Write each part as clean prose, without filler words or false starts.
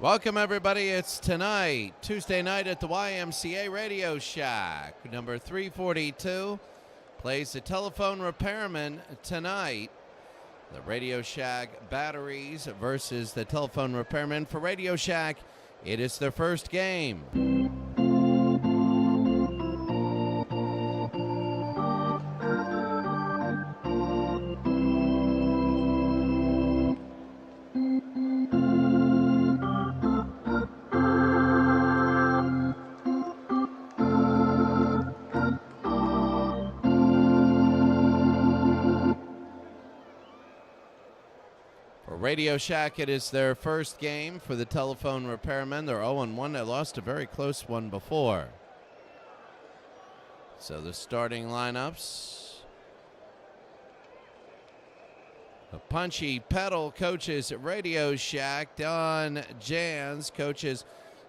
Welcome, everybody. It's tonight, Tuesday night at the YMCA Radio Shack. Number 342 plays the Telephone Repairmen tonight. The Radio Shack Batteries versus the Telephone Repairmen. For Radio Shack, it is their first game. Radio Shack, it is their first game for the Telephone Repairmen. They're 0-1. They lost a very close one before. So the starting lineups. A Punchy Pedal coaches Radio Shack. Don Jans coaches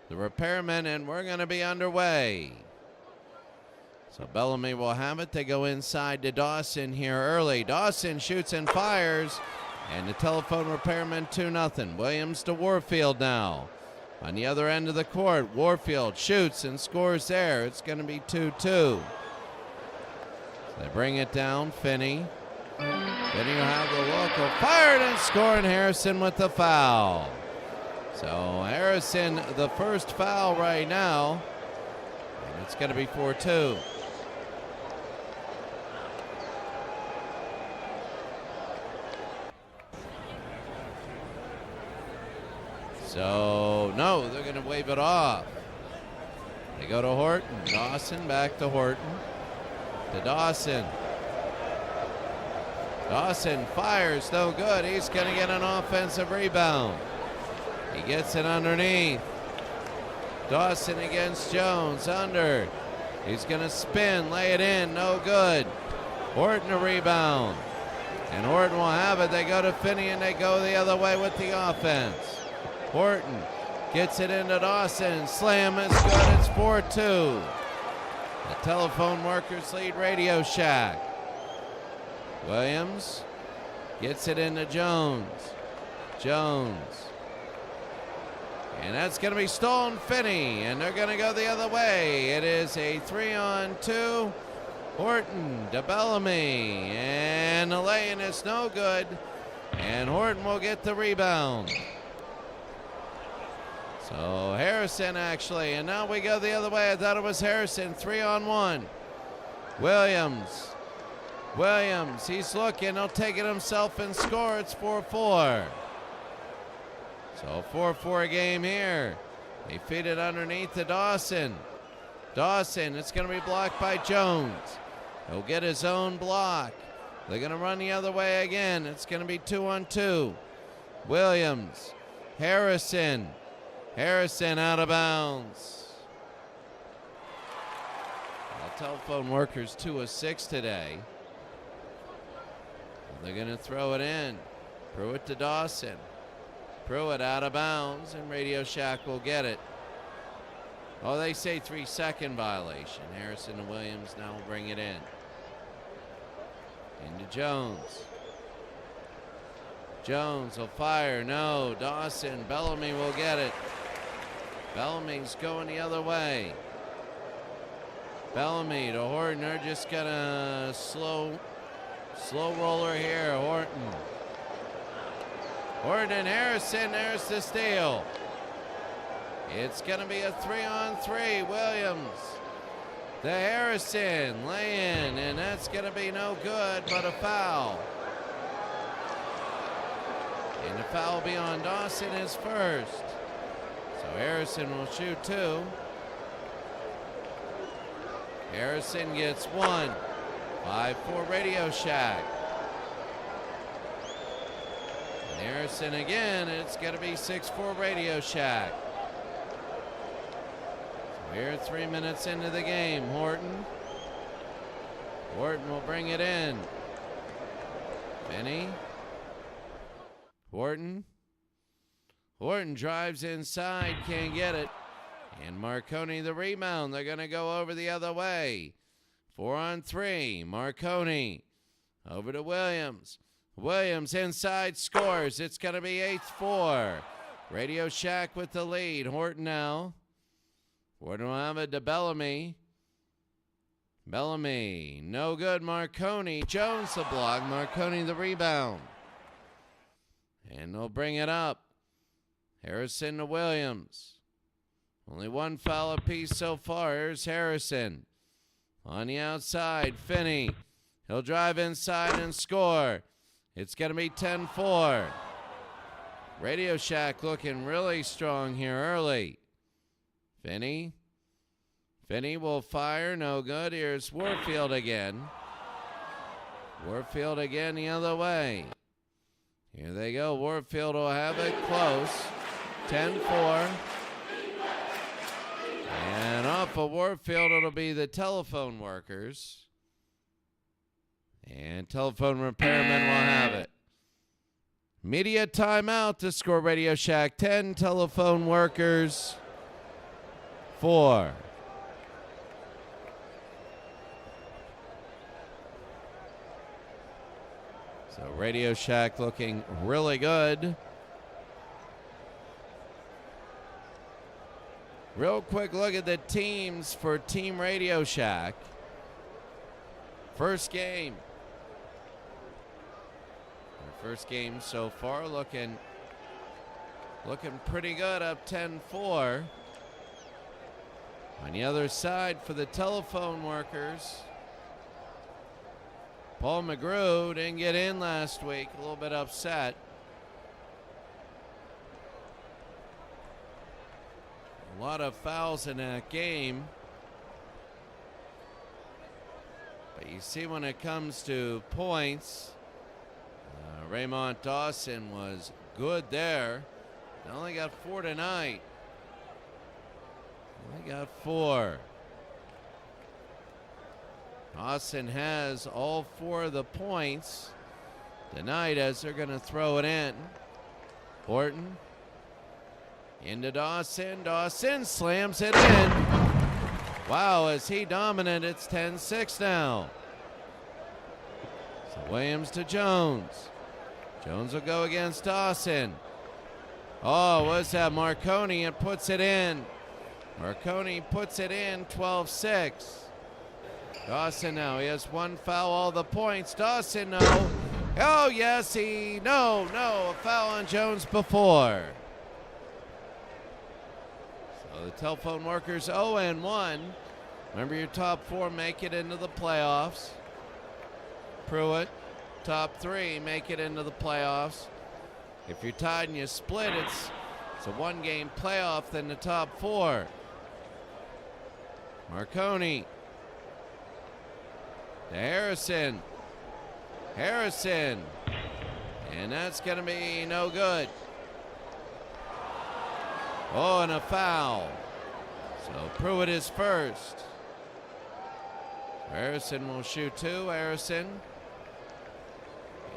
the Repairmen, and we're going to be underway. So Bellamy will have it. They go inside to Dawson here early. Dawson shoots and fires. And the Telephone Repairmen 2-0. Williams to Warfield now. On the other end of the court, Warfield shoots and scores there. It's going to be 2-2. So they bring it down. Finney. Finney will have the look. Fired and scoring. Harrison with the foul. So Harrison, the first foul right now. And it's going to be 4-2. So, no, they're going to wave it off. They go to Horton. Dawson back to Horton. To Dawson. Dawson fires, no good. He's going to get an offensive rebound. He gets it underneath. Dawson against Jones, under. He's going to spin, lay it in, no good. Horton a rebound. And Horton will have it. They go to Finney and they go the other way with the offense. Horton gets it into Dawson. Slam is good. It's 4-2. The Telephone Workers lead Radio Shack. Williams gets it into Jones. Jones. And that's going to be stolen. Finney. And they're going to go the other way. It is a 3-on-2. Horton to Bellamy. And the lay-in is no good. And Horton will get the rebound. So Harrison actually, and now we go the other way. I thought it was Harrison, 3-on-1. Williams, he's looking, he'll take it himself and score. It's 4-4. So 4-4 game here. They feed it underneath to Dawson. Dawson, it's going to be blocked by Jones. He'll get his own block. They're going to run the other way again. It's going to be 2-on-2. Williams, Harrison out of bounds. Well, Telephone Workers 2 of 6 today. They're going to throw it in. Pruitt to Dawson. Pruitt out of bounds, and Radio Shack will get it. Oh, they say 3-second violation. Harrison and Williams now will bring it in. Into Jones. Jones will fire. No. Dawson. Bellamy will get it. Bellamy's going the other way. Bellamy to Horton. They're just gonna slow roller here. Horton and Harrison. There's the steal. It's gonna be a 3-on-3. Williams to Harrison. Lay in, and that's gonna be no good, but a foul. And the foul will be on Dawson, his first. So Harrison will shoot 2. Harrison gets 1. 5-4 Radio Shack. And Harrison again, it's going to be 6-4 Radio Shack. So here 3 minutes into the game. Horton will bring it in. Finney. Horton drives inside, can't get it. And Marconi the rebound. They're going to go over the other way. 4-on-3. Marconi over to Williams. Williams inside scores. It's going to be 8-4. Radio Shack with the lead. Horton now. Horton will have it to Bellamy. Bellamy, no good. Marconi, Jones the block. Marconi the rebound. And they'll bring it up. Harrison to Williams. Only one foul apiece so far. Here's Harrison. On the outside, Finney. He'll drive inside and score. It's going to be 10-4. Radio Shack looking really strong here early. Finney. Finney will fire, no good. Here's Warfield again. Warfield again the other way. Here they go. Warfield will have it close. 10-4. And off of Warfield, it'll be the telephone workers. And telephone repairmen will have it. Media timeout to score Radio Shack 10, telephone workers 4. So Radio Shack looking really good. Real quick look at the teams for Team Radio Shack. First game. Our first game so far looking pretty good, up 10-4. On the other side for the telephone workers, Paul McGrew didn't get in last week, a little bit upset. A lot of fouls in that game. But you see when it comes to points, Raymond Dawson was good there. They only got 4 tonight. Only got 4. Dawson has all 4 of the points tonight as they're going to throw it in. Horton into Dawson. Dawson slams it in. Wow, is he dominant? It's 10-6 now. So Williams to Jones. Jones will go against Dawson. Oh, what's that? Marconi, and puts it in. Marconi puts it in, 12-6. Dawson now, he has 1 foul, all the points. Dawson, no. Oh, yes, no, a foul on Jones before. So the telephone workers 0-1. Remember, your top 4 make it into the playoffs. Pruitt, top 3 make it into the playoffs. If you're tied and you split, it's a 1-game playoff, then the top 4. Marconi to Harrison. Harrison. And that's going to be no good. Oh, and a foul. So Pruitt is first. Harrison will shoot 2. Harrison.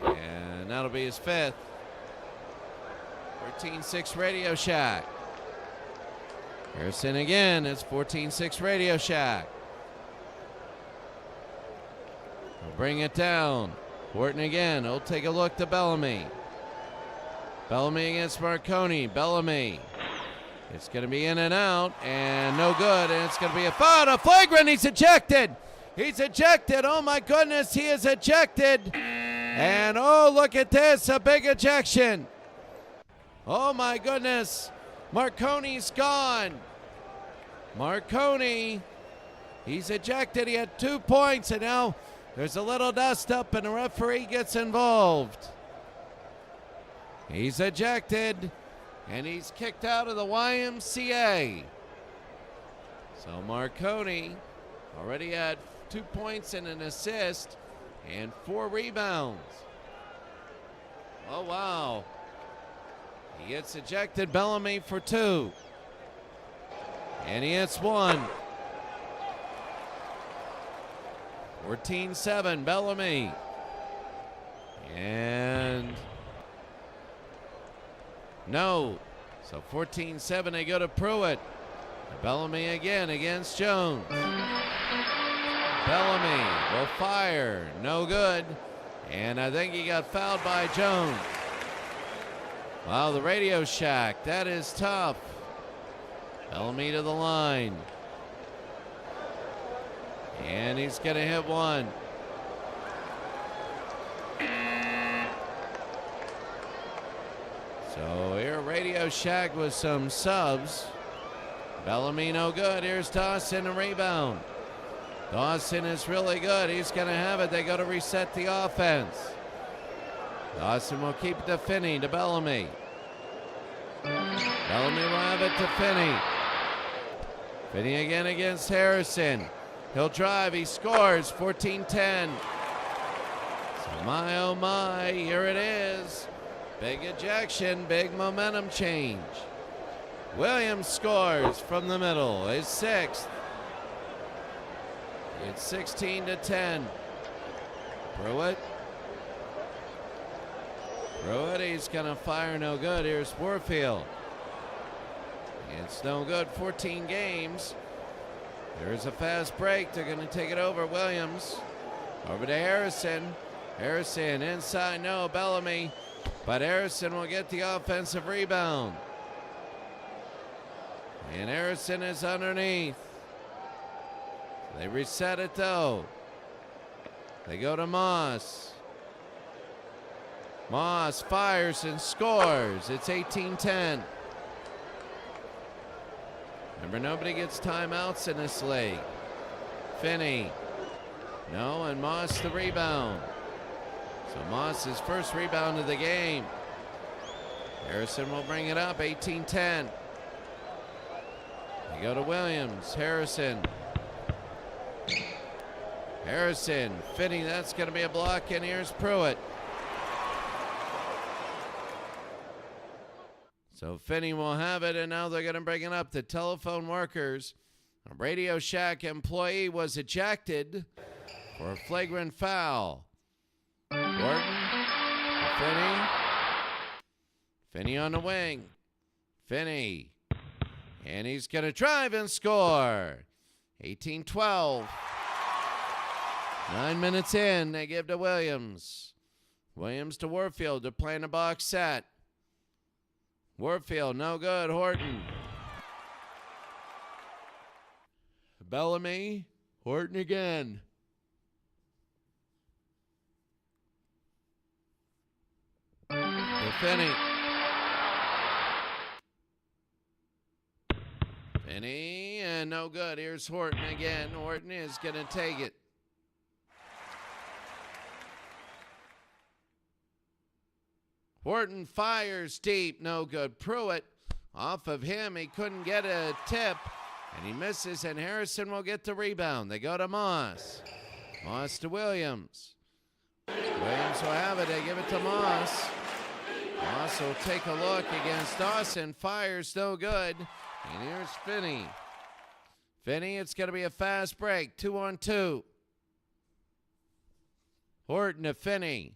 And that'll be his 5th. 14-6 Radio Shack. Harrison again. It's 14-6 Radio Shack. We'll bring it down. Horton again. He'll take a look to Bellamy. Bellamy against Marconi. Bellamy. It's going to be in and out, and no good, and it's going to be a foul, a flagrant. He's ejected. He's ejected. Oh, my goodness, he is ejected. And, oh, look at this, a big ejection. Oh, my goodness. Marconi's gone. Marconi, he's ejected. He had 2 points, and now there's a little dust up, and the referee gets involved. He's ejected, and he's kicked out of the YMCA. So Marconi already had 2 points and an assist and 4 rebounds. Oh, wow. He gets ejected. Bellamy for 2. And he hits 1. 14-7, Bellamy. And no. So 14-7, they go to Pruitt. Bellamy again against Jones. Bellamy will fire. No good. And I think he got fouled by Jones. Wow, the Radio Shack, that is tough. Bellamy to the line. And he's going to hit one. So here, Radio Shack with some subs. Bellamy no good. Here's Dawson, a rebound. Dawson is really good. He's going to have it. They go to reset the offense. Dawson will keep it to Finney, to Bellamy. Bellamy will have it to Finney. Finney again against Harrison. He'll drive. He scores. 14-10. So my, oh my, here it is. Big ejection, big momentum change. Williams scores from the middle. His sixth. It's 16-10. Pruitt. Pruitt, he's going to fire no good. Here's Warfield. It's no good. 14 games. There's a fast break. They're going to take it over. Williams. Over to Harrison. Harrison inside. No, Bellamy. But Harrison will get the offensive rebound. And Harrison is underneath. They reset it though. They go to Moss. Moss fires and scores. It's 18-10. Remember, nobody gets timeouts in this league. Finney. No, and Moss the rebound. So Moss's first rebound of the game. Harrison will bring it up, 18-10. They go to Williams. Harrison. Harrison. Finney, that's going to be a block, and here's Pruitt. So Finney will have it, and now they're going to bring it up. The telephone workers. A Radio Shack employee was ejected for a flagrant foul. Gordon to Finney. Finney on the wing. Finney. And he's going to drive and score. 18-12. 9 minutes in, they give to Williams. Williams to Warfield. They're playing a box set. Warfield, no good. Horton. Bellamy. Horton again. To Finney. Finney, and no good. Here's Horton again. Horton is going to take it. Horton fires deep, no good. Pruitt, off of him, he couldn't get a tip, and he misses, and Harrison will get the rebound. They go to Moss. Moss to Williams. Williams will have it. They give it to Moss. Moss will take a look against Dawson. Fires no good. And here's Finney. Finney, it's going to be a fast break. 2-on-2. Horton to Finney.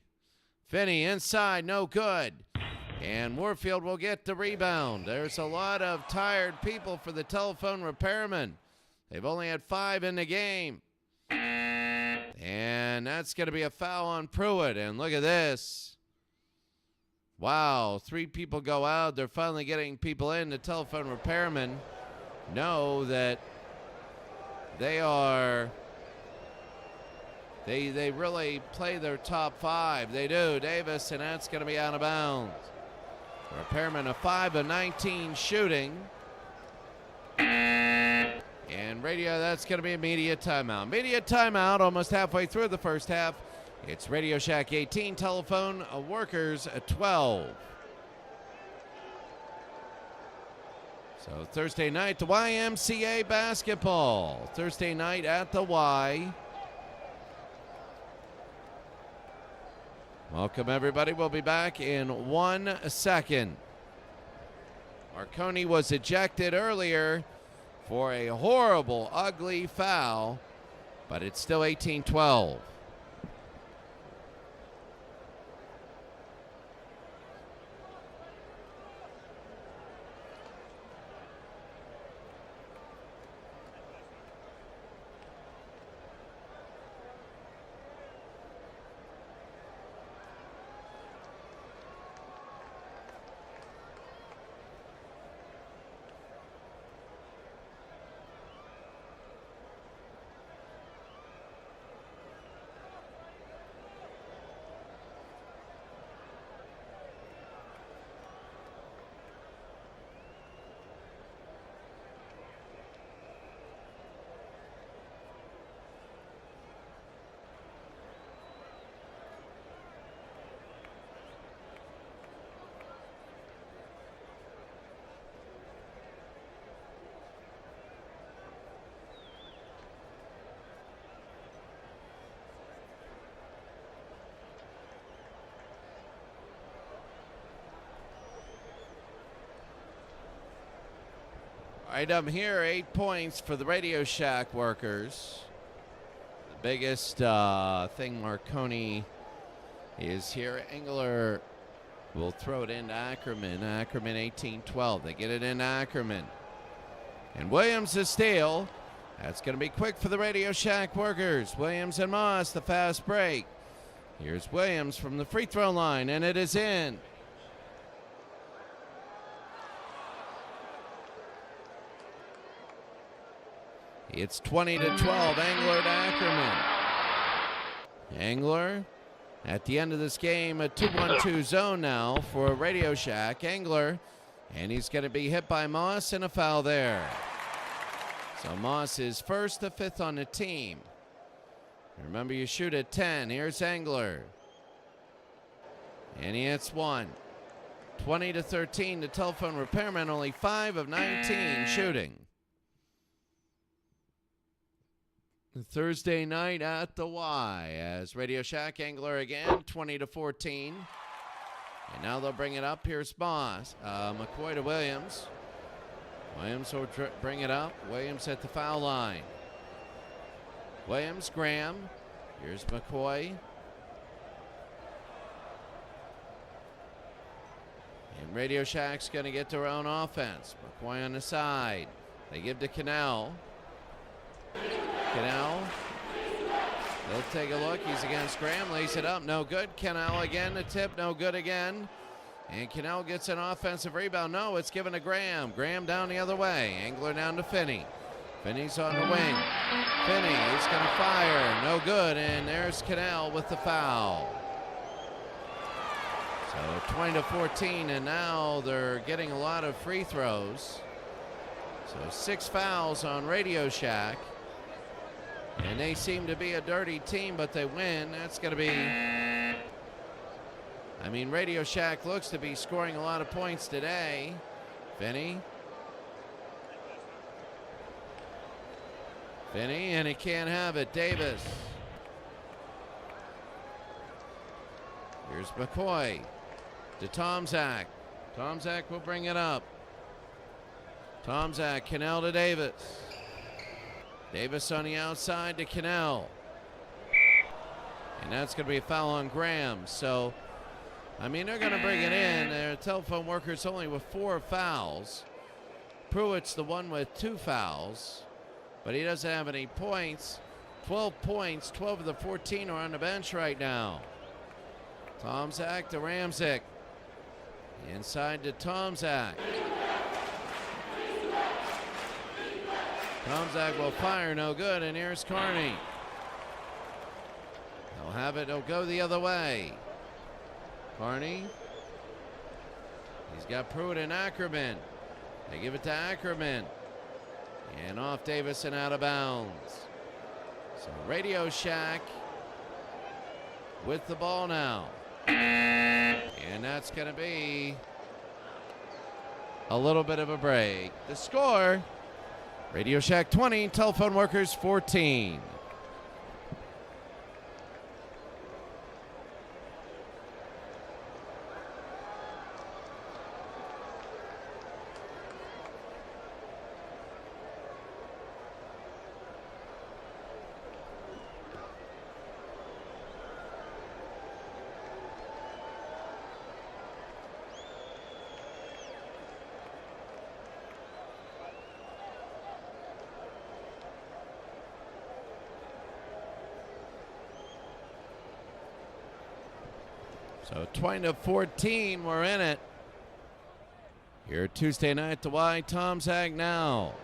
Finney inside, no good. And Warfield will get the rebound. There's a lot of tired people for the telephone repairmen. They've only had 5 in the game. And that's going to be a foul on Pruitt. And look at this. Wow, 3 people go out. They're finally getting people in. The telephone repairmen know that they are... They really play their top 5. They do. Davis, and that's going to be out of bounds. Repairmen a 5 of 19 shooting. And Radio, that's going to be a media timeout. Media timeout almost halfway through the first half. It's Radio Shack 18, telephone workers 12. So Thursday night, the YMCA basketball. Thursday night at the Y. Welcome, everybody. We'll be back in 1 second. Marconi was ejected earlier for a horrible, ugly foul, but it's still 18-12. All right, I'm here. 8 points for the Radio Shack workers. The biggest thing Marconi is here. Engler will throw it into Ackerman. Ackerman 18-12. They get it into Ackerman. And Williams is steal. That's going to be quick for the Radio Shack workers. Williams and Moss, the fast break. Here's Williams from the free throw line, and it is in. It's 20-12, Engler to Ackerman. Engler at the end of this game, a 2-1-2 zone now for Radio Shack. Engler, and he's going to be hit by Moss and a foul there. So Moss is first to fifth on the team. Remember, you shoot at 10. Here's Engler. And he hits one. 20-13, the telephone repairman, only 5 of 19 shooting. Thursday night at the Y as Radio Shack. Engler again, 20-14. And now they'll bring it up. Here's Moss. McCoy to Williams. Williams will bring it up. Williams at the foul line. Williams, Graham. Here's McCoy. And Radio Shack's going to get their own offense. McCoy on the side. They give to Cannell. Cannell. They'll take a look. He's against Graham. Lays it up. No good. Cannell again. The tip. No good again. And Cannell gets an offensive rebound. No, it's given to Graham. Graham down the other way. Engler down to Finney. Finney's on the wing. Finney is going to fire. No good. And there's Cannell with the foul. So 20-14, and now they're getting a lot of free throws. So 6 fouls on Radio Shack. And they seem to be a dirty team, but they win. That's going to be... I mean, Radio Shack looks to be scoring a lot of points today. Finney. Finney, and he can't have it. Davis. Here's McCoy to Tomczak. Tomczak will bring it up. Tomczak, Cannell to Davis. Davis on the outside to Cannell. And that's going to be a foul on Graham. So, I mean, they're going to bring it in. Their telephone workers only with 4 fouls. Pruitt's the one with 2 fouls. But he doesn't have any points. 12 points. 12 of the 14 are on the bench right now. Tomczak to Ramczyk. Inside to Tomczak. Tomczak will fire, no good, and here's Carney. They'll have it, they'll go the other way. Carney. He's got Pruitt and Ackerman. They give it to Ackerman. And off Davis and out of bounds. So Radio Shack with the ball now. And that's going to be a little bit of a break. The score, Radio Shack 20, telephone workers 14. So 20-14, we're in it. Here Tuesday night at the Y, Tomczak now.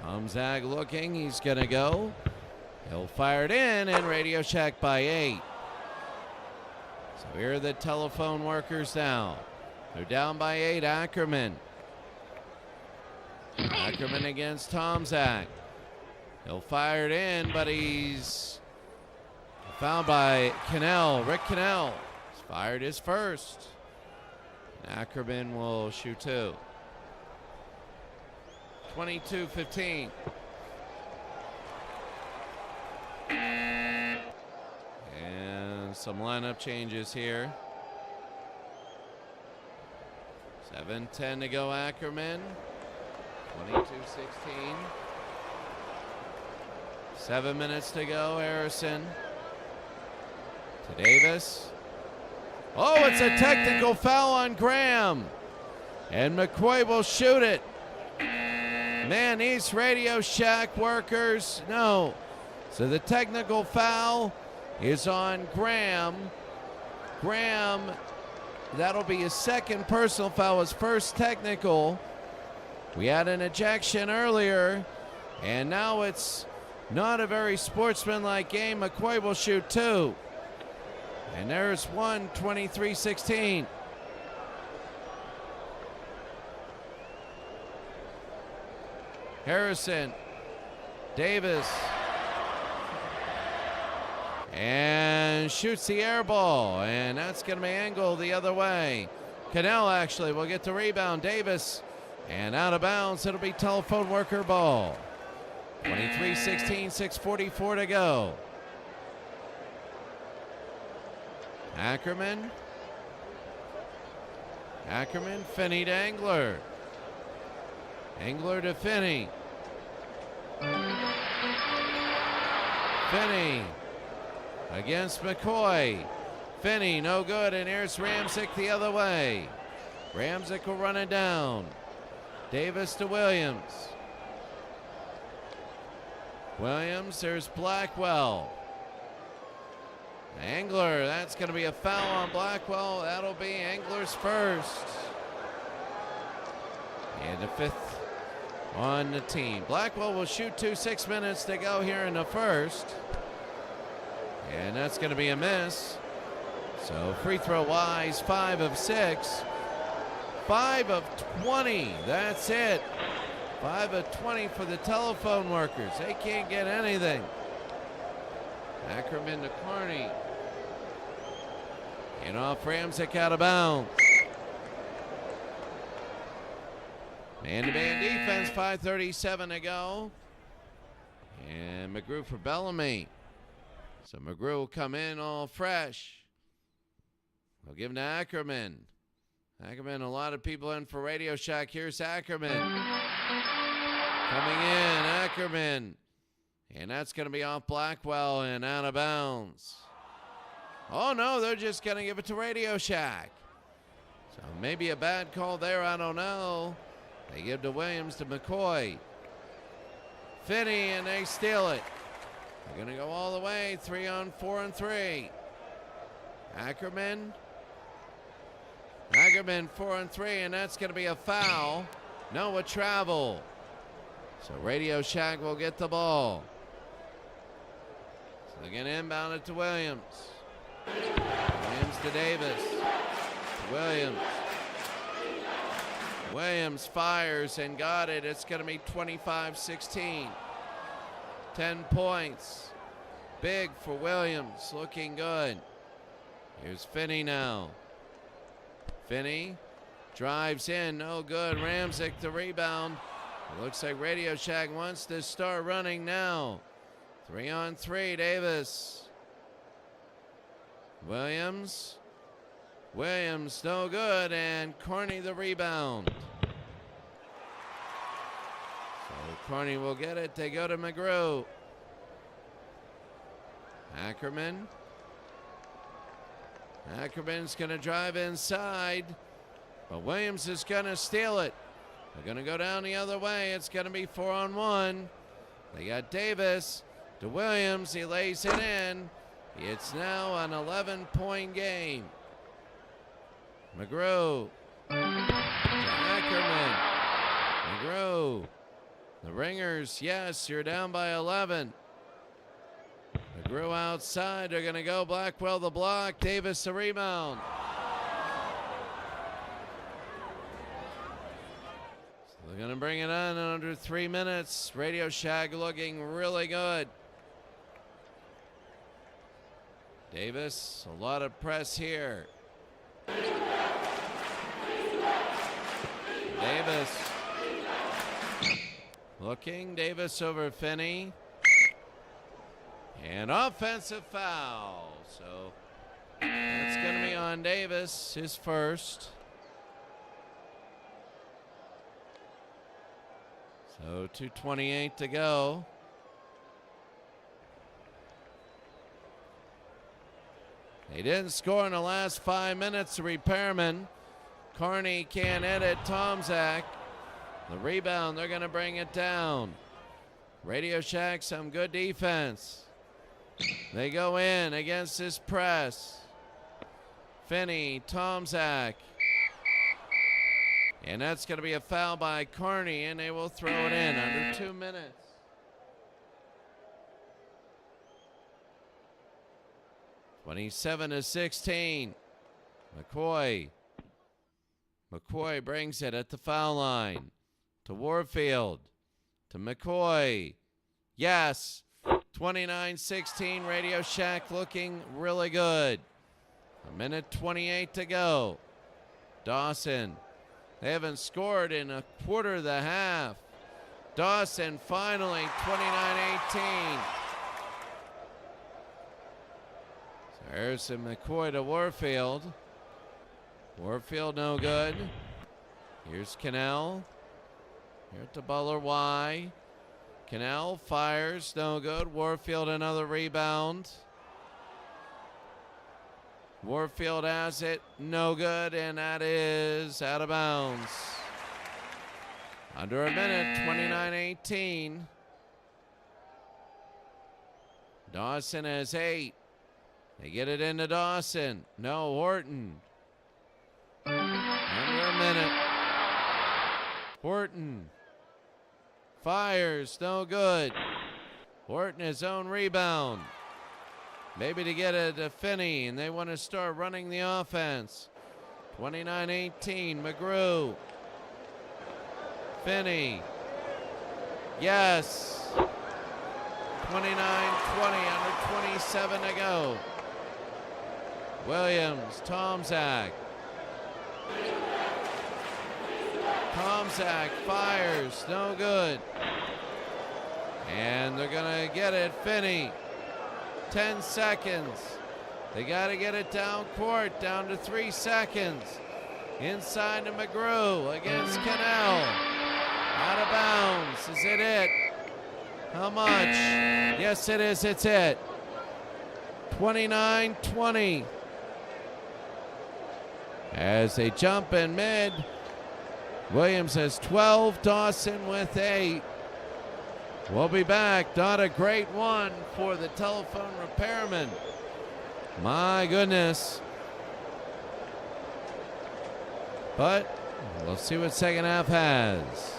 Tomczak looking, he's gonna go. He'll fire it in, and Radio Shack by 8. So here are the telephone workers now. They're down by 8, Ackerman. Ackerman against Tomczak. He'll fire it in, but he's fouled by Cannell. Rick Cannell has fired his first. And Ackerman will shoot 2. 22-15. And some lineup changes here. 7:10 to go, Ackerman. 22-16. 7 minutes to go. Harrison to Davis. Oh, it's a technical foul on Graham. And McCoy will shoot it. Man, these Radio Shack workers, no. So the technical foul is on Graham. Graham, that'll be his second personal foul, his first technical. We had an ejection earlier, and now it's not a very sportsmanlike game. McCoy will shoot two. And there's one, 23-16. Harrison, Davis, and shoots the air ball, and that's going to be angled the other way. Cannell actually will get the rebound. Davis, and out of bounds. It'll be telephone worker ball. 23-16, 6:44 to go. Ackerman, Finney to Engler. Engler to Finney. Finney against McCoy. Finney, no good, and here's Ramczyk the other way. Ramczyk will run it down. Davis to Williams. Williams, there's Blackwell. Engler, that's going to be a foul on Blackwell. That'll be Engler's first. And the fifth on the team. Blackwell will shoot 6 minutes to go here in the first. And that's going to be a miss. So free throw wise, 5 of 6. 5 of 20. That's it. 5 of 20 for the telephone workers. They can't get anything. Ackerman to Carney. And off Ramczyk out of bounds. Man-to-man defense, 5:37 to go. And McGrew for Bellamy. So McGrew will come in all fresh. They'll give him to Ackerman. Ackerman, a lot of people in for Radio Shack. Here's Ackerman. Coming in, Ackerman. And that's going to be off Blackwell and out of bounds. Oh, no, they're just going to give it to Radio Shack. So maybe a bad call there, I don't know. They give to Williams to McCoy. Finney, and they steal it. They're going to go all the way, 3 on 4 and 3. Ackerman. 4 on 3, and that's going to be a foul. No, a travel. So Radio Shack will get the ball. So they're going to inbound it to Williams. Williams to Davis. Williams. Williams fires and got it. It's going to be 25-16. 10 points. Big for Williams. Looking good. Here's Finney now. Finney drives in. No good. Ramczyk the rebound. It looks like Radio Shack wants to start running now. 3 on 3. Davis. Williams. Williams, no good, and Carney the rebound. So Carney will get it. They go to McGrew. Ackerman. Ackerman's going to drive inside, but Williams is going to steal it. They're going to go down the other way. It's going to be 4 on 1. They got Davis to Williams. He lays it in. It's now an 11-point game. McGrew. Ackerman. McGrew. The Ringers, yes, you're down by 11. McGrew outside. They're going to go Blackwell the block. Davis the rebound. So they're going to bring it on in under 3 minutes. Radio Shack looking really good. Davis, a lot of press here. Davis. Looking, Davis over Finney. And offensive foul. So that's going to be on Davis, his first. So 2:28 to go. They didn't score in the last 5 minutes. The Repairmen. Carney can't hit it. Tomczak. The rebound, they're going to bring it down. Radio Shack, some good defense. They go in against this press. Finney, Tomczak. And that's going to be a foul by Carney, and they will throw it in under 2 minutes. (27-16). McCoy brings it at the foul line to Warfield, to McCoy. Yes, 29-16. Radio Shack looking really good. 1:28 to go. Dawson. They haven't scored in a quarter of the half. Dawson finally, 29-18. So Harrison McCoy to Warfield. Warfield no good. Here's Cannell. Here to Butler Y. Cannell fires, no good. Warfield another rebound. Warfield has it, no good, and that is out of bounds. Under a minute, 29-18. Dawson has 8. They get it into Dawson. No, Horton. Under a minute. Horton fires, no good. Horton his own rebound. Maybe to get it to Finney, and they want to start running the offense. 29-18, McGrew. Finney. Yes. 29-20, under 27 to go. Williams, Tomczak. Tomczak fires, no good. And they're going to get it, Finney. 10 seconds. They got to get it down court, down to 3 seconds. Inside to McGrew against Cannell. Out of bounds. Is it? How much? Yes, it is. It's it. 29-20. As they jump in mid, Williams has 12, Dawson with 8. We'll be back. Not a great one for the telephone repairman. My goodness. But we'll see what second half has.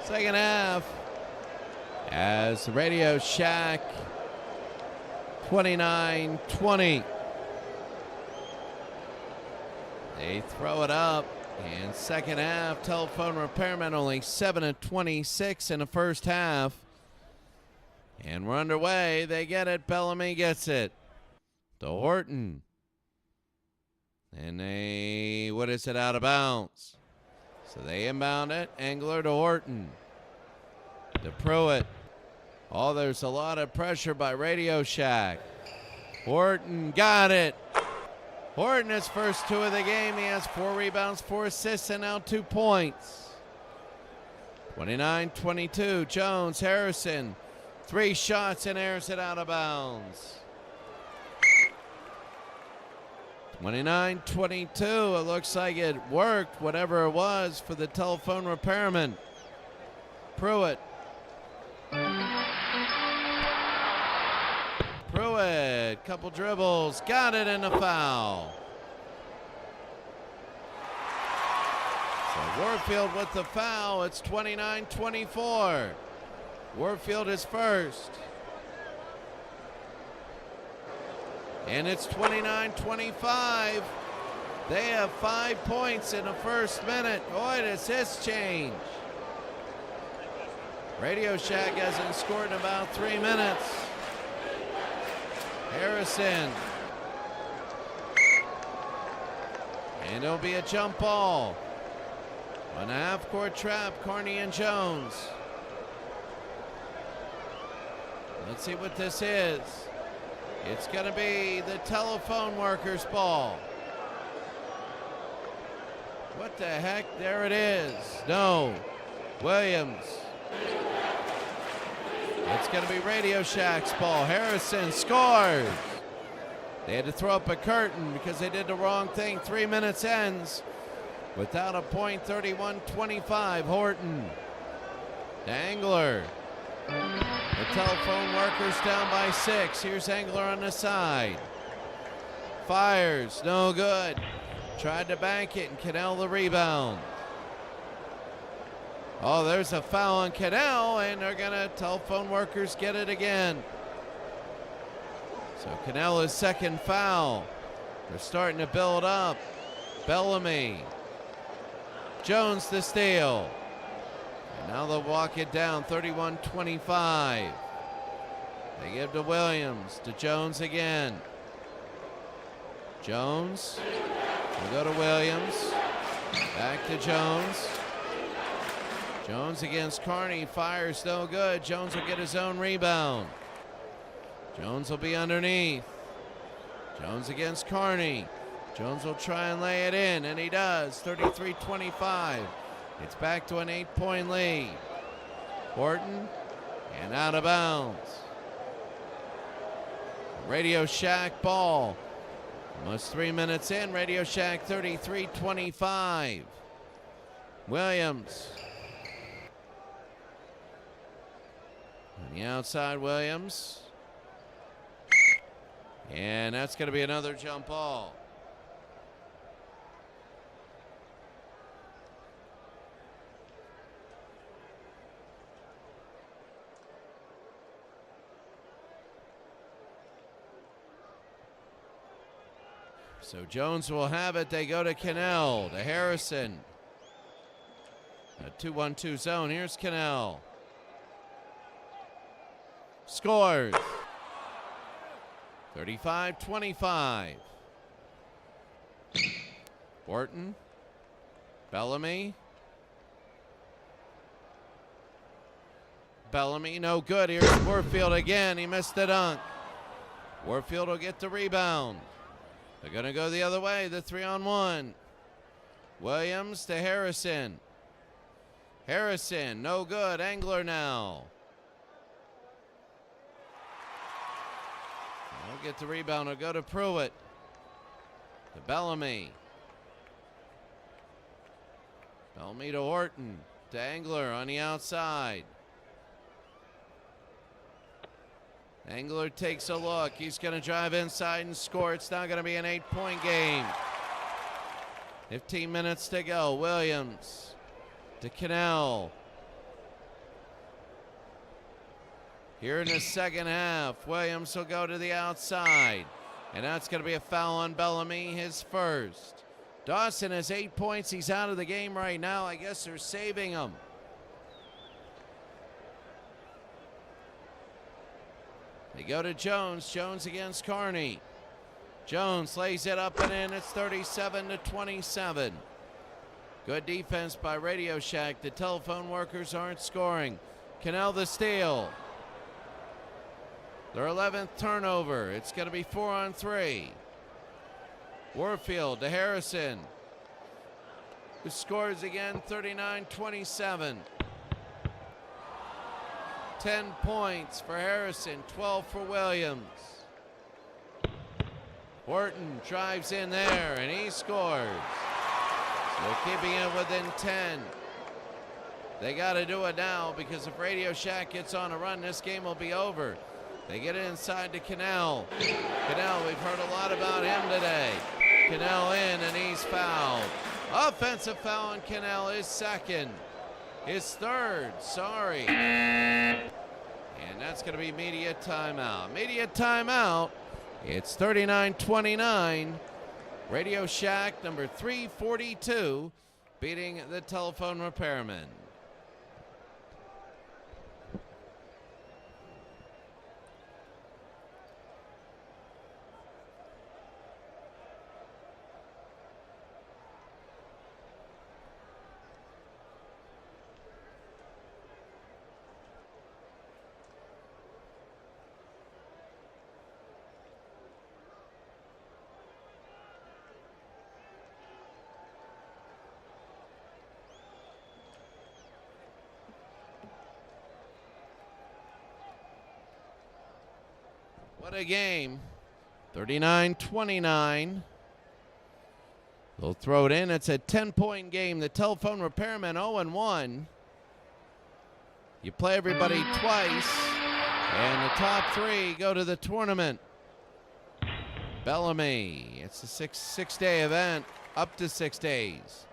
Second half as the Radio Shack 29-20. They throw it up, and second half, telephone repairman only 7 of 26 in the first half. And we're underway. They get it. Bellamy gets it to Horton. And they, what is it, out of bounds? So they inbound it. Engler to Horton. To Pruitt. Oh, there's a lot of pressure by Radio Shack. Horton got it. Horton, his first 2 of the game. He has 4 rebounds, 4 assists, and now 2 points. 29-22. Jones, Harrison. 3 shots and airs it out of bounds. 29-22. It looks like it worked, whatever it was, for the telephone repairman. Pruitt. Pruitt, couple dribbles, got it in a foul. So Warfield with the foul. It's 29-24. Warfield is first. And it's 29-25. They have 5 points in the first minute. Boy, does this change. Radio Shack hasn't scored in about 3 minutes. Harrison. And it'll be a jump ball. On a half-court trap, Carney and Jones. Let's see what this is. It's going to be the telephone workers' ball. What the heck? There it is. No. Williams. It's going to be Radio Shack's ball. Harrison scores. They had to throw up a curtain because they did the wrong thing. 3 minutes ends without a point. 31-25. Horton. Angler. The telephone workers down by 6. Here's Angler on the side. Fires. No good. Tried to bank it, and Cannell the rebound. Oh, there's a foul on Cannell, and they're going to telephone workers get it again. So Cannell is second foul. They're starting to build up. Bellamy. Jones the steal. And now they'll walk it down, 31-25. They give to Williams, to Jones again. Jones. We'll go to Williams. Back to Jones. Jones against Carney. Fires no good. Jones will get his own rebound. Jones will be underneath. Jones against Carney. Jones will try and lay it in, and he does. 33-25. It's back to an 8-point lead. Horton, and out of bounds. Radio Shack ball. Almost 3 minutes in. Radio Shack 33-25. Williams. On the outside, Williams. And that's going to be another jump ball. So Jones will have it. They go to Cannell, to Harrison. A 2-1-2 zone. Here's Cannell. Scores. 35-25. Horton. Bellamy. Bellamy, no good. Here's Warfield again. He missed the dunk. Warfield will get the rebound. They're going to go the other way, the 3-on-1. Williams to Harrison. Harrison, no good. Angler now. They'll get the rebound. They'll go to Pruitt. To Bellamy. Bellamy to Horton. To Angler on the outside. Angler takes a look. He's going to drive inside and score. It's now going to be an 8-point game. 15 minutes to go. Williams to Cannell. Here in the second half, Williams will go to the outside. And that's going to be a foul on Bellamy, his first. Dawson has 8 points. He's out of the game right now. I guess they're saving him. They go to Jones. Jones against Carney. Jones lays it up and in. It's 37-27. Good defense by Radio Shack. The telephone workers aren't scoring. Cannell the steal. Their 11th turnover. It's going to be 4-on-3. Warfield to Harrison, who scores again, 39-27. 10 points for Harrison, 12 for Williams. Horton drives in there, and he scores. So keeping it within 10. They got to do it now, because if Radio Shack gets on a run, this game will be over. They get it inside to Cannell. Cannell, we've heard a lot about him today. Cannell in, and he's fouled. Offensive foul on Cannell, his second. His third, sorry. And that's going to be media timeout. Media timeout It's 39-29. Radio Shack number 342 beating the Telephone Repairmen. What a game. 39-29. They'll throw it in. It's a 10-point game. The Telephone Repairmen 0-1. You play everybody twice, and the top three go to the tournament. Bellamy. It's a six-day event, up to 6 days.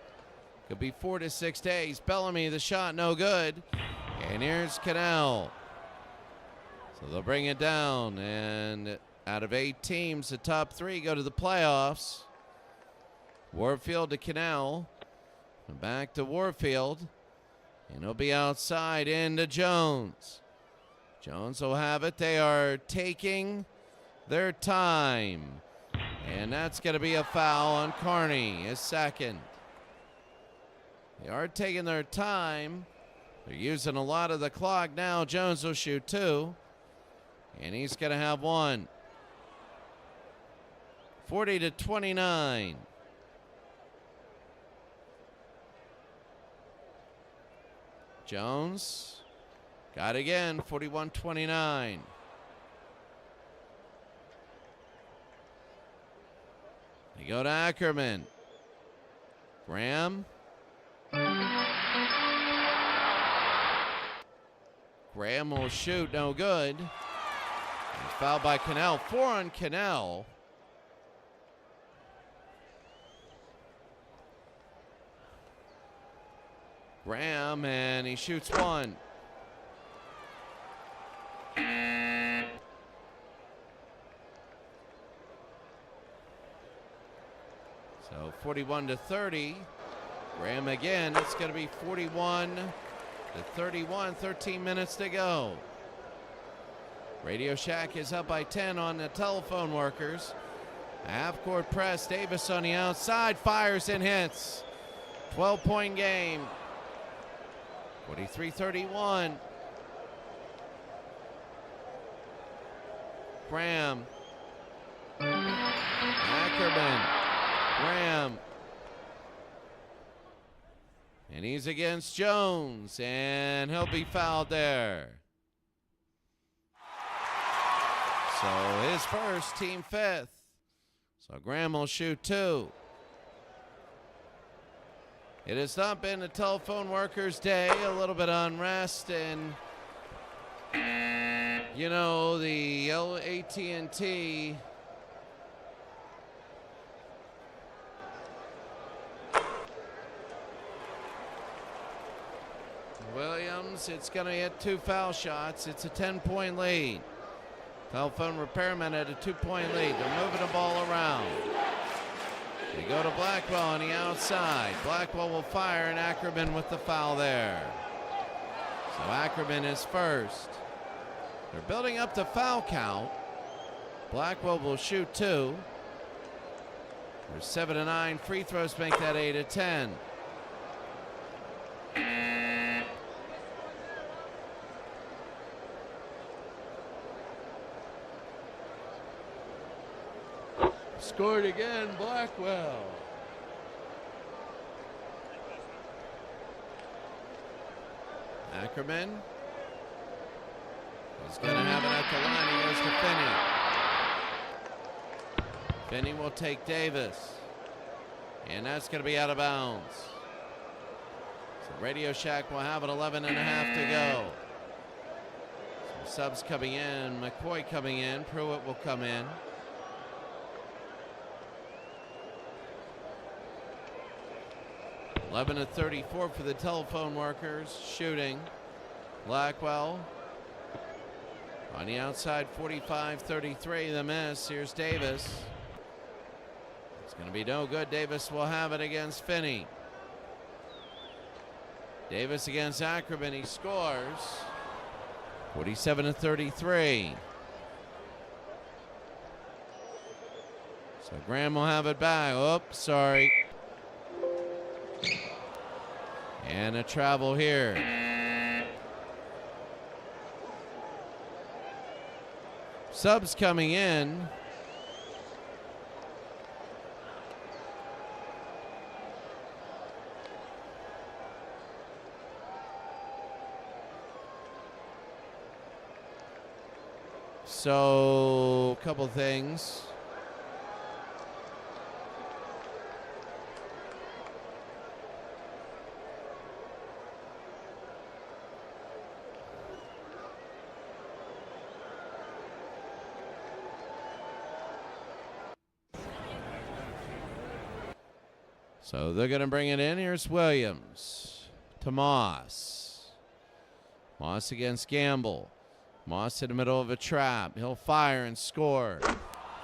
Could be 4 to 6 days. Bellamy, the shot, no good. And here's Cannell. So they'll bring it down, and out of 8 teams, the top 3 go to the playoffs. Warfield to Cannell, and back to Warfield, and he'll be outside into Jones. Jones will have it. They are taking their time, and that's going to be a foul on Carney, his second. They are taking their time. They're using a lot of the clock now. Jones will shoot 2. And he's going to have 1. 40-29. Jones got again, 41-29. They go to Ackerman. Graham. Graham will shoot, no good. Fouled by Cannell. 4 on Cannell. Graham, and he shoots 1. So 41-30. Graham again. It's going to be 41-31. 13 minutes to go. Radio Shack is up by 10 on the Telephone Workers. Half-court press. Davis on the outside. Fires and hits. 12-point game. 43-31. Graham. Ackerman. Graham. And he's against Jones. And he'll be fouled there. So his first, team 5th. So Graham will shoot 2. It has not been a Telephone Workers' day. A little bit of unrest, and you know, the AT&T Williams, it's going to hit 2 foul shots. It's a 10-point lead. Telephone Repairmen at a 2-point lead. They're moving the ball around. They go to Blackwell on the outside. Blackwell will fire, and Ackerman with the foul there. So Ackerman is first. They're building up the foul count. Blackwell will shoot 2. There's 7 to 9 free throws, make that 8 to 10. Scored again, Blackwell. Ackerman is going to have it at the line. He goes to Finney. Finney will take Davis. And that's going to be out of bounds. So Radio Shack will have it, 11 and a half to go. Some subs coming in. McCoy coming in. Pruitt will come in. Eleven to 34 for the Telephone Workers. Shooting. Blackwell. On the outside, 45-33, the miss. Here's Davis. It's going to be no good. Davis will have it against Finney. Davis against Ackerman. He scores. 47-33. So Graham will have it back. Oops, sorry. And a travel here. Subs coming in. So, a couple things. So they're going to bring it in. Here's Williams to Moss. Moss against Gamble. Moss in the middle of a trap. He'll fire and score.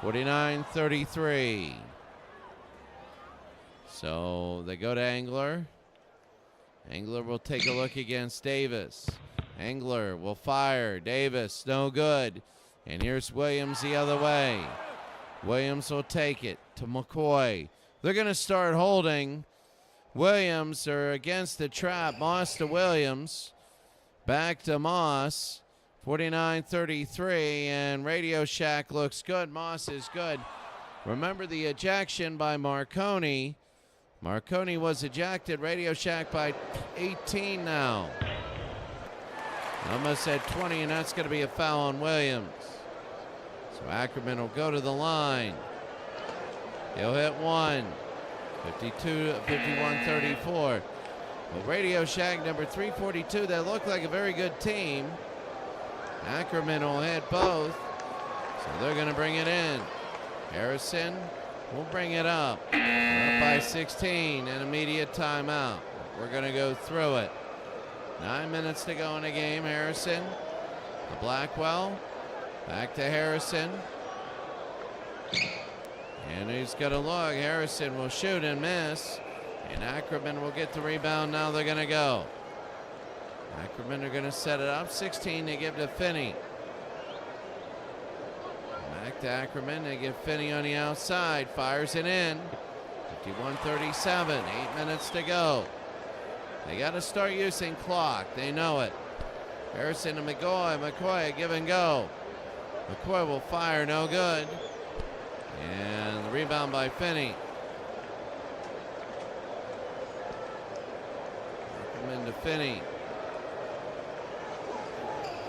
49-33. So they go to Angler. Angler will take a look against Davis. Angler will fire. Davis, no good. And here's Williams the other way. Williams will take it to McCoy. They're going to start holding. Williams are against the trap. Moss to Williams. Back to Moss. 49-33, and Radio Shack looks good. Moss is good. Remember the ejection by Marconi. Marconi was ejected. Radio Shack by 18 now. Almost at 20, and that's going to be a foul on Williams. So Ackerman will go to the line. He'll hit one. 51-34. Well, Radio Shack number 342, they look like a very good team. Ackerman will hit both. So they're going to bring it in. Harrison will bring it up. We're up by 16 and immediate timeout. We're going to go through it. 9 minutes to go in the game. Harrison to Blackwell. Back to Harrison. And he's going to look. Harrison will shoot and miss. And Ackerman will get the rebound. Now they're going to go. Ackerman are going to set it up. 16 they give to Finney. Back to Ackerman. They give Finney on the outside. Fires it in. 51-37. 8 minutes to go. They got to start using clock. They know it. Harrison to McCoy. McCoy a give and go. McCoy will fire. No good. And the rebound by Finney. Ackerman to Finney.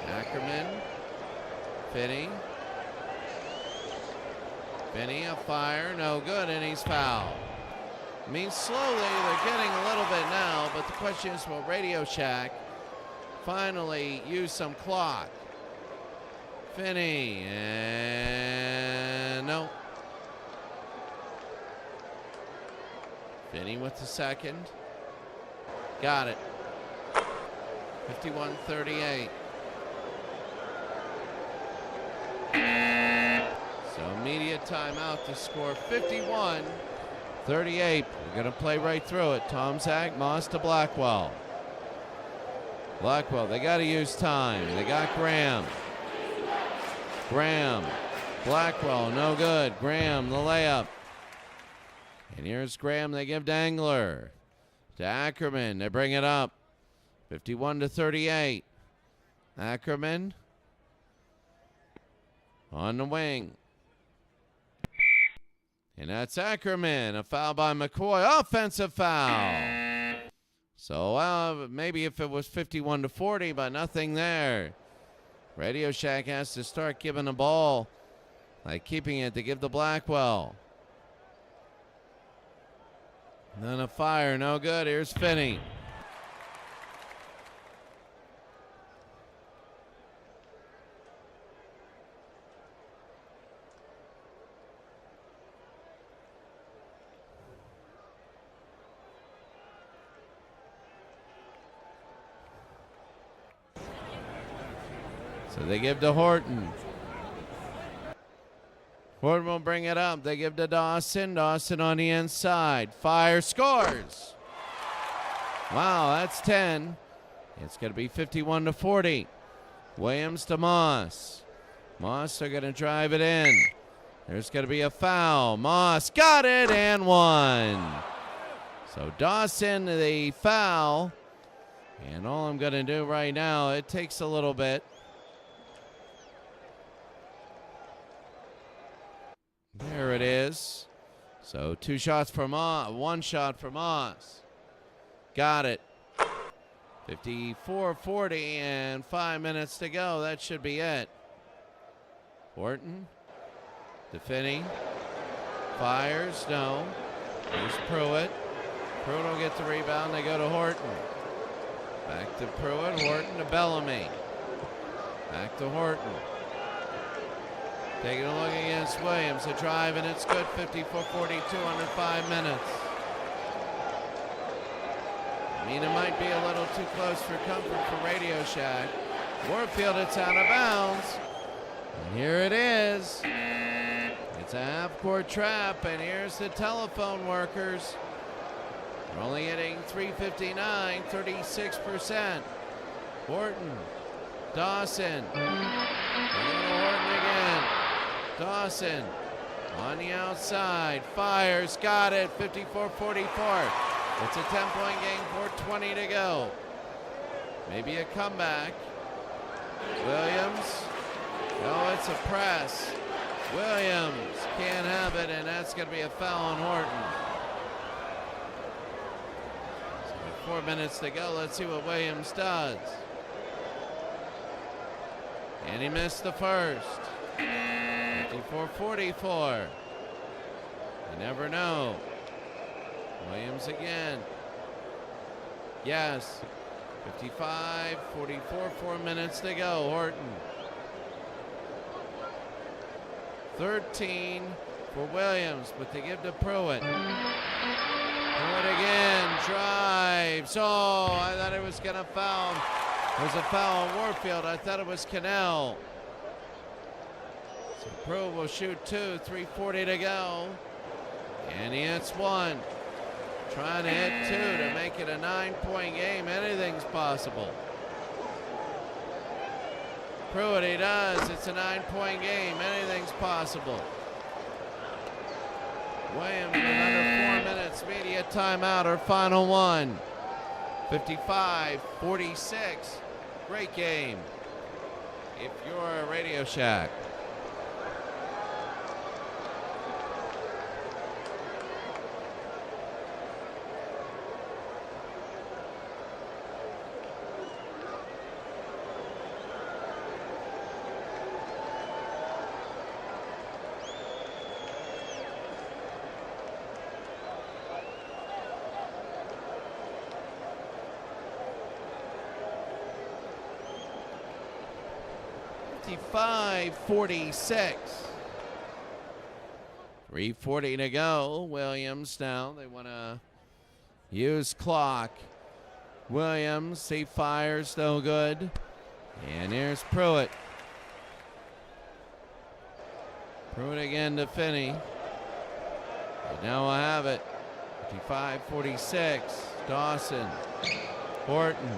Ackerman. Finney. Finney a fire. No good, and he's fouled. I mean, slowly they're getting a little bit now, but the question is, will Radio Shack finally use some clock? Finney, and no. Finney with the second. Got it. 51-38. So immediate timeout to score 51-38. We're going to play right through it. Tom Zach, Moss to Blackwell. Blackwell, they got to use time. They got Graham. Graham. Blackwell, no good. Graham, the layup. And here's Graham. They give to Angler. To Ackerman. They bring it up. 51-38. Ackerman on the wing. And that's Ackerman. A foul by McCoy. Offensive foul. So, maybe if it was 51-40, but nothing there. Radio Shack has to start giving the ball, like keeping it to give to Blackwell. And then a fire. No good. Here's Finney. So they give to Horton. Horton will bring it up. They give to Dawson. Dawson on the inside. Fire, scores. Wow, that's 10. It's going to be 51-40. Williams to Moss. Moss are going to drive it in. There's going to be a foul. Moss got it and one. So Dawson, the foul. And all I'm going to do right now, it takes a little bit. There it is. So 2 shots for Moss, 1 shot for Moss. Got it. 54-40 and 5 minutes to go. That should be it. Horton to Finney. Fires, no. Here's Pruitt. Pruitt will get the rebound. They go to Horton. Back to Pruitt. Horton to Bellamy. Back to Horton. Taking a look against Williams. A drive, and it's good. 54-42 under 5 minutes. I mean, it might be a little too close for comfort for Radio Shack. Warfield, it's out of bounds. And here it is. It's a half-court trap, and here's the telephone workers. They're only hitting .359, 36%. Horton, Dawson. Horton again. Dawson on the outside. Fires, got it, 54-44. It's a 10-point game, 4:20 to go. Maybe a comeback. Williams. No, it's a press. Williams can't have it, and that's going to be a foul on Horton. So 4 minutes to go. Let's see what Williams does. And he missed the first. 54-44. You never know. Williams again. Yes. 55-44, 4 minutes to go. Horton. 13 for Williams, but they give to Pruitt. Pruitt again, drives. Oh, I thought it was going to foul. It was a foul on Warfield. I thought it was Cannell. So Pruitt will shoot 2, 3:40 to go. And he hits 1. Trying to hit 2 to make it a 9-point game. Anything's possible. Pruitt, he does. It's a 9-point game. Anything's possible. Williams with under 4 minutes. Media timeout or final one. 55-46. Great game. If you're a Radio Shack. .46. 3:40 to go. Williams now. They want to use clock. Williams, he fires, no good. And here's Pruitt. Pruitt again to Finney. And now we'll have it. 55-46. Dawson. Horton.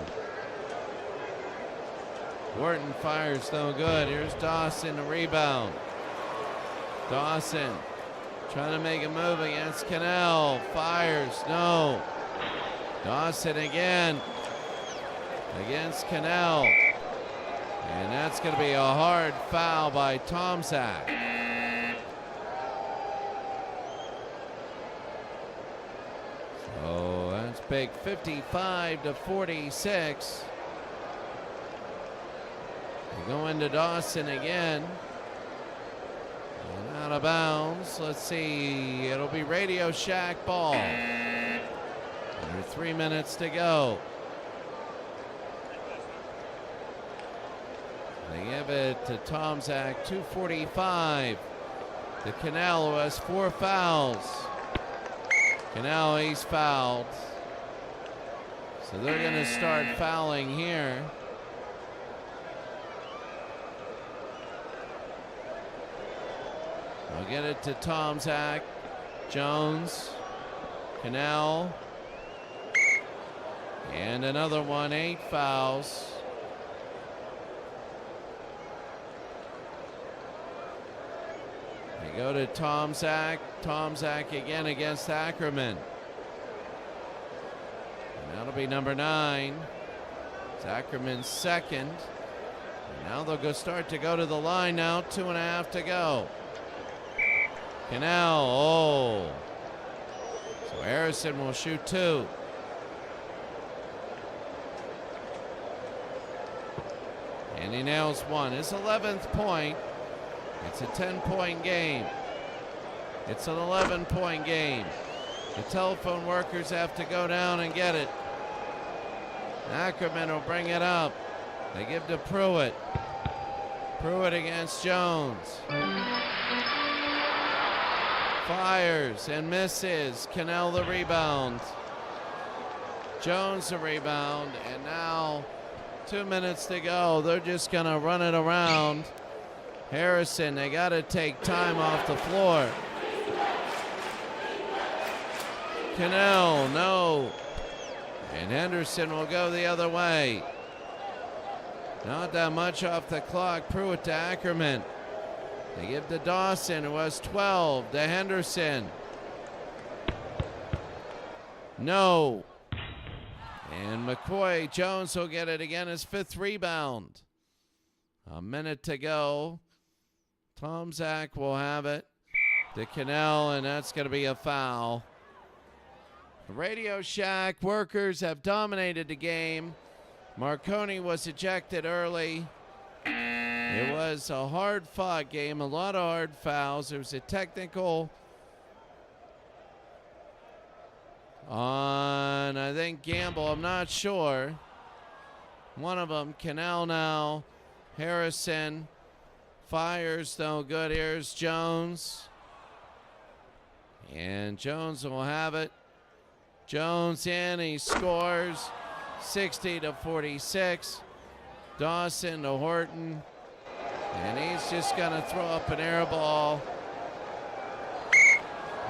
Horton fires, no good. Here's Dawson, a rebound. Dawson trying to make a move against Cannell. Fires, no. Dawson again against Cannell. And that's going to be a hard foul by Tomczak. So that's big, 55-46. They go into Dawson again. And out of bounds. Let's see. It'll be Radio Shack ball. Under 3 minutes to go. They give it to Tomczak. 2:45. To Cannell, who has 4 fouls. Cannell, he's fouled. So they're going to start fouling here. They'll get it to Tomczak. Jones. Cannell. And another one, 8 fouls. They go to Tomczak. Tomczak again against Ackerman. And that'll be number 9. It's Ackerman's second. And now they'll start to go to the line now. 2.5 to go. Cannell, oh. So Harrison will shoot 2. And he nails 1. His 11th point. It's a 10-point game. It's an 11-point game. The telephone workers have to go down and get it. Ackerman will bring it up. They give to Pruitt. Pruitt against Jones. Fires and misses. Cannell the rebound. Jones the rebound. And now 2 minutes to go. They're just going to run it around. Harrison, they got to take time off the floor. Cannell, no. And Henderson will go the other way. Not that much off the clock. Pruitt to Ackerman. They give to Dawson, who has 12. To Henderson. No. And McCoy Jones will get it again, his 5th rebound. A minute to go. Tomczak will have it. To Cannell, and that's going to be a foul. The Radio Shack workers have dominated the game. Marconi was ejected early. It was a hard-fought game, a lot of hard fouls. There was a technical on, I think, Gamble. I'm not sure. One of them, Cannell now. Harrison fires, no good. Here's Jones. And Jones will have it. Jones in, he scores 60-46. Dawson to Horton. And he's just going to throw up an air ball.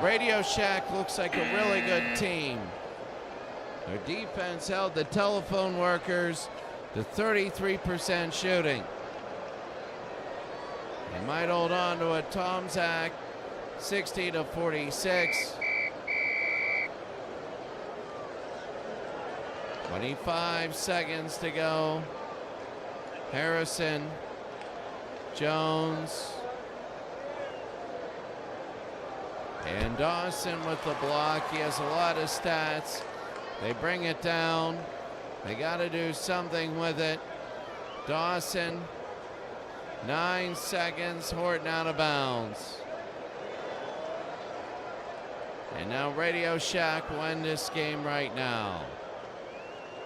Radio Shack looks like a really good team. Their defense held the telephone workers to 33% shooting. They might hold on to a Tomczak, 60-46. 25 seconds to go. Harrison, Jones, and Dawson with the block. He has a lot of stats. They bring it down. They got to do something with it. Dawson, 9 seconds. Horton out of bounds. And now Radio Shack will end this game right now.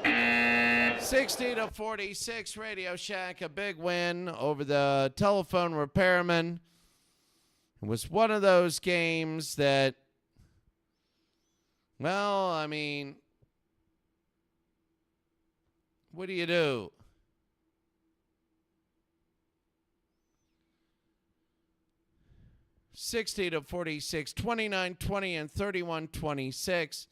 60-46, Radio Shack, a big win over the telephone repairmen. It was one of those games that, well, I mean, what do you do? (60-46), 29-20, and 31-26.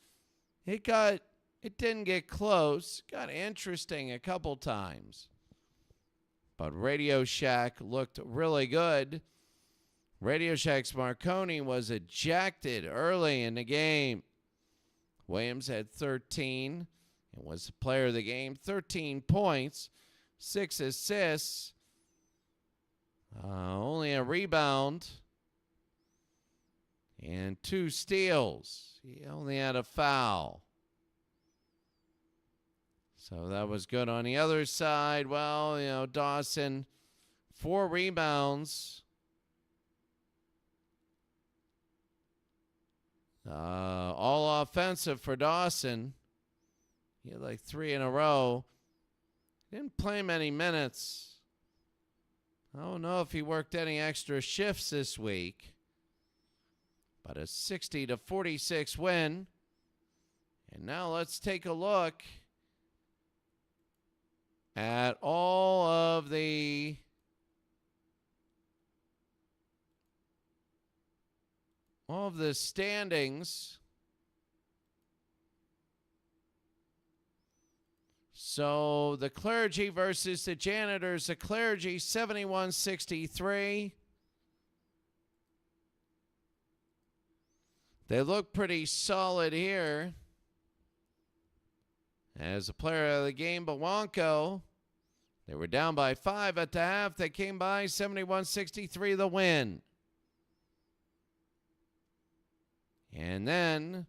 It didn't get close. Got interesting a couple times. But Radio Shack looked really good. Radio Shack's Marconi was ejected early in the game. Williams had 13 and was the player of the game. 13 points, 6 assists, only a rebound, and 2 steals. He only had a foul. So that was good. On the other side, well, you know, Dawson, 4 rebounds. All offensive for Dawson. He had like 3 in a row. Didn't play many minutes. I don't know if he worked any extra shifts this week. But a 60-46 win. And now let's take a look at all of the all of the standings. So the Clergy versus the Janitors. The Clergy 71-63. They look pretty solid here. As a player of the game, Bewanko, they were down by 5 at the half. They came by 71-63 the win. And then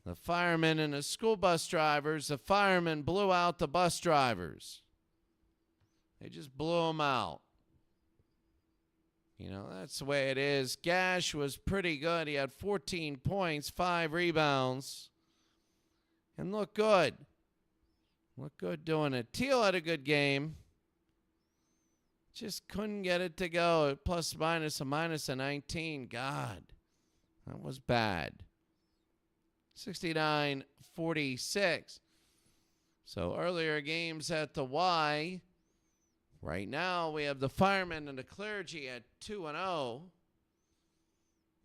the firemen and the school bus drivers, the firemen blew out the bus drivers. They just blew them out. You know, that's the way it is. Gash was pretty good. He had 14 points, 5 rebounds, and looked good. Looked good doing it. Teal had a good game. Just couldn't get it to go. Plus minus a minus a 19. God, that was bad. 69-46. So earlier games at the Y. Right now we have the Firemen and the Clergy at 2-0.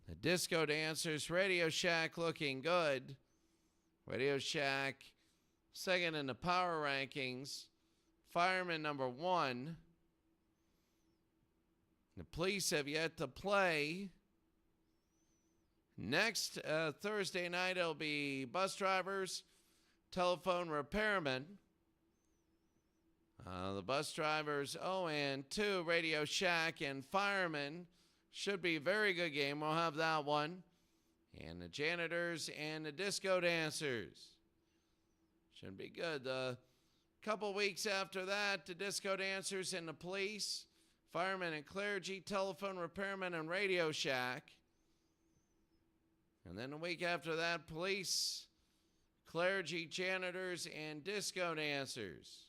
The Disco Dancers, Radio Shack looking good. Radio Shack second in the power rankings. Firemen number 1. The Police have yet to play. Next Thursday night, it'll be Bus Drivers, Telephone Repairmen. The Bus Drivers 0-2, Radio Shack and Firemen. Should be a very good game. We'll have that one. And the Janitors and the Disco Dancers. Should be good. A couple weeks after that, the Disco Dancers and the Police, Firemen and Clergy, Telephone Repairmen, and Radio Shack. And then a week after that, Police, Clergy, Janitors, and Disco Dancers.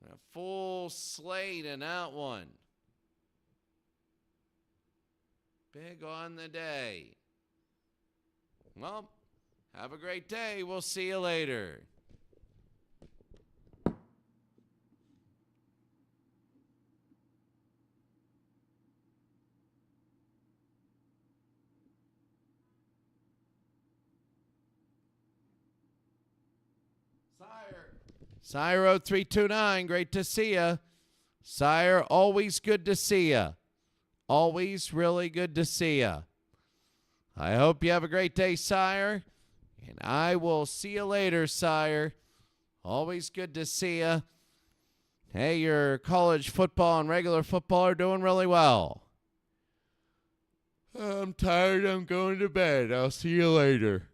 A full slate in that one. Big on the day. Well, have a great day. We'll see you later. Sire 0329, great to see ya. Sire, always good to see ya. Always really good to see ya. I hope you have a great day, Sire. And I will see you later, Sire. Always good to see ya. Hey, your college football and regular football are doing really well. I'm tired. I'm going to bed. I'll see you later.